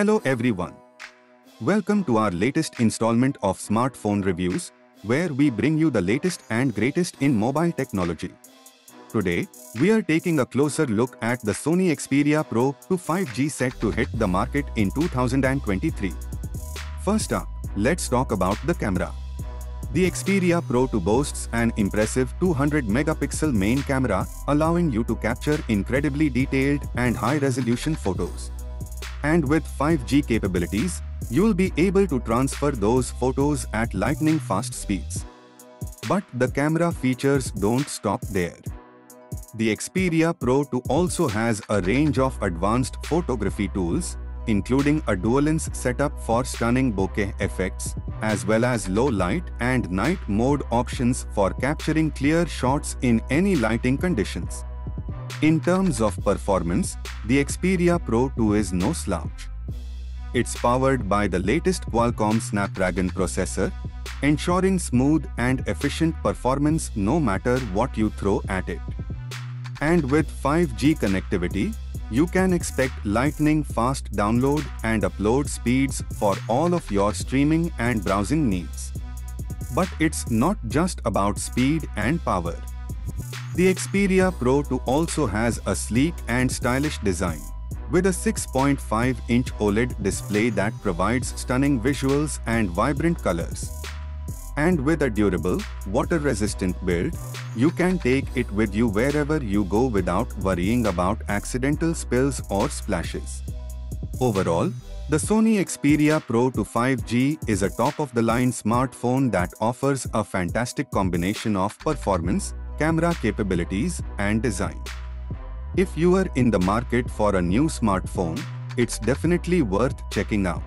Hello everyone. Welcome to our latest installment of Smartphone Reviews, where we bring you the latest and greatest in mobile technology. Today, we are taking a closer look at the Sony Xperia Pro 2 5G set to hit the market in 2023. First up, let's talk about the camera. The Xperia Pro 2 boasts an impressive 200-megapixel main camera, allowing you to capture incredibly detailed and high-resolution photos. And with 5G capabilities, you'll be able to transfer those photos at lightning-fast speeds. But the camera features don't stop there. The Xperia Pro 2 also has a range of advanced photography tools, including a dual-lens setup for stunning bokeh effects, as well as low-light and night mode options for capturing clear shots in any lighting conditions. In terms of performance, the Xperia Pro 2 is no slouch. It's powered by the latest Qualcomm Snapdragon processor, ensuring smooth and efficient performance no matter what you throw at it. And with 5G connectivity, you can expect lightning-fast download and upload speeds for all of your streaming and browsing needs. But it's not just about speed and power. The Xperia Pro 2 also has a sleek and stylish design, with a 6.5-inch OLED display that provides stunning visuals and vibrant colors. And with a durable, water-resistant build, you can take it with you wherever you go without worrying about accidental spills or splashes. Overall, the Sony Xperia Pro 2 5G is a top-of-the-line smartphone that offers a fantastic combination of performance, camera capabilities, and design. If you are in the market for a new smartphone, it's definitely worth checking out.